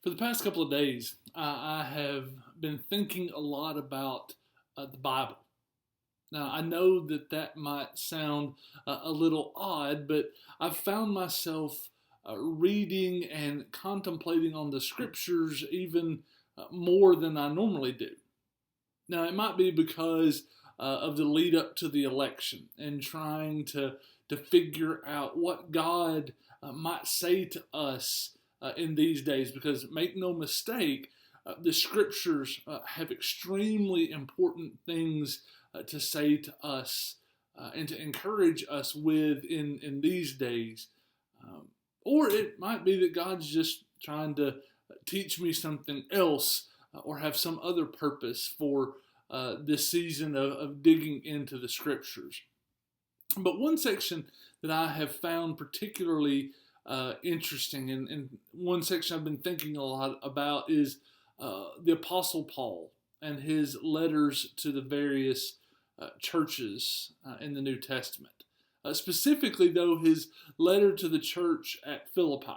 For the past couple of days, I have been thinking a lot about the Bible. Now, I know that that might sound a little odd, but I've found myself reading and contemplating on the scriptures even more than I normally do. Now, it might be because of the lead up to the election and trying to figure out what God might say to us in these days. Because make no mistake, the scriptures have extremely important things to say to us and to encourage us with in these days. Um, or it might be that God's just trying to teach me something else or have some other purpose for this season of digging into the scriptures. But one section that I have found particularly interesting, and one section I've been thinking a lot about, is the Apostle Paul and his letters to the various churches in the New Testament. Specifically, though, his letter to the church at Philippi.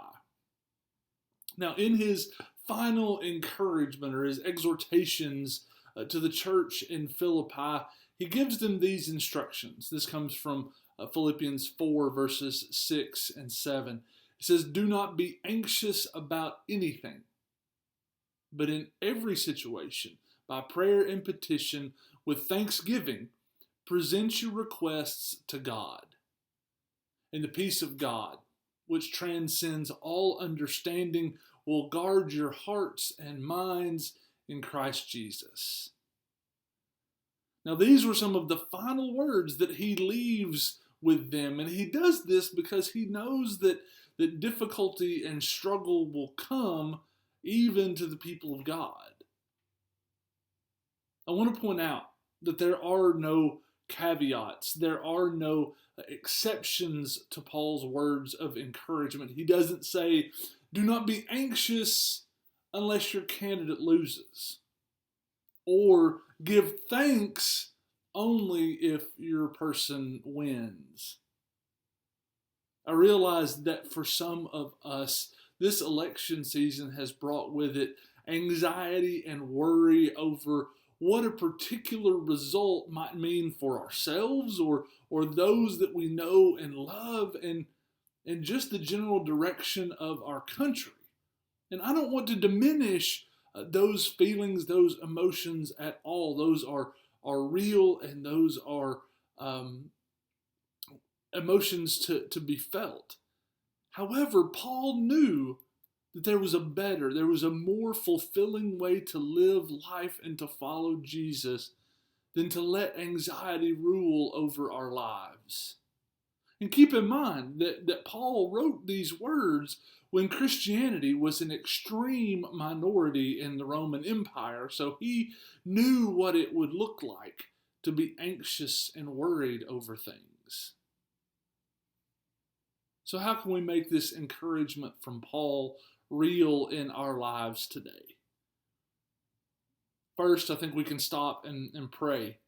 Now, in his final encouragement or his exhortations to the church in Philippi, he gives them these instructions. This comes from Philippians 4, verses 6 and 7. It says, "Do not be anxious about anything, but in every situation, by prayer and petition, with thanksgiving, present your requests to God. And the peace of God, which transcends all understanding, will guard your hearts and minds in Christ Jesus." Now, these were some of the final words that he leaves with them, and he does this because he knows that difficulty and struggle will come even to the people of God. I want to point out that there are no caveats, there are no exceptions to Paul's words of encouragement. He doesn't say, "Do not be anxious unless your candidate loses," or "give thanks only if your person wins." I realize that for some of us, this election season has brought with it anxiety and worry over what a particular result might mean for ourselves or those that we know and love, and just the general direction of our country. And I don't want to diminish those feelings, those emotions at all. Those are real, and those are emotions to be felt. However, Paul knew that there was a more fulfilling way to live life and to follow Jesus than to let anxiety rule over our lives. And keep in mind that Paul wrote these words when Christianity was an extreme minority in the Roman Empire, so he knew what it would look like to be anxious and worried over things. So, how can we make this encouragement from Paul real in our lives today? First, I think we can stop and pray.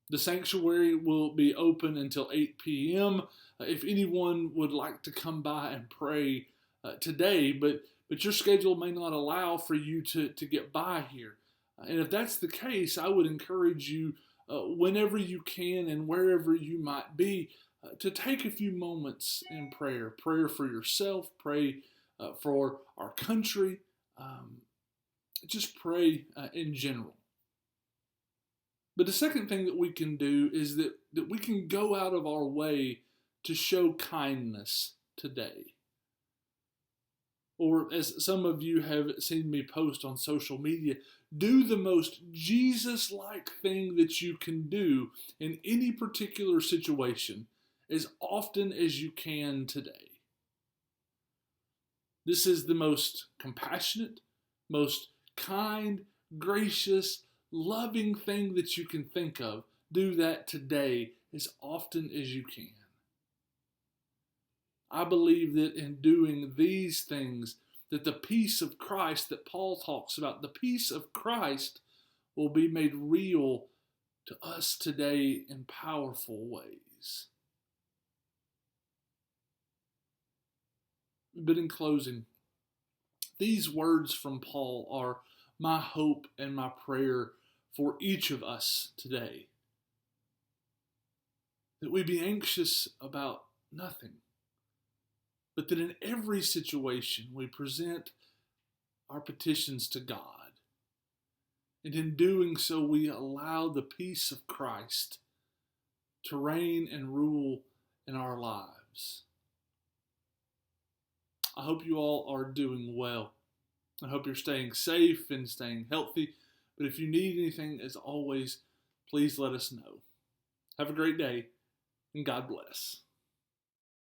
The sanctuary will be open until 8 p.m. If anyone would like to come by and pray today, but your schedule may not allow for you to get by here. And if that's the case, I would encourage you, whenever you can and wherever you might be, to take a few moments in prayer. Prayer for yourself, pray for our country, just pray in general. But the second thing that we can do is that we can go out of our way to show kindness today. Or, as some of you have seen me post on social media, do the most Jesus-like thing that you can do in any particular situation as often as you can today. This is the most compassionate, most kind, gracious, loving thing that you can think of. Do that today as often as you can. I believe that in doing these things, that the peace of Christ that Paul talks about, the peace of Christ, will be made real to us today in powerful ways. But in closing, these words from Paul are my hope and my prayer for each of us today. That we be anxious about nothing, but that in every situation we present our petitions to God. And in doing so, we allow the peace of Christ to reign and rule in our lives. I hope you all are doing well. I hope you're staying safe and staying healthy. But if you need anything, as always, please let us know. Have a great day, and God bless.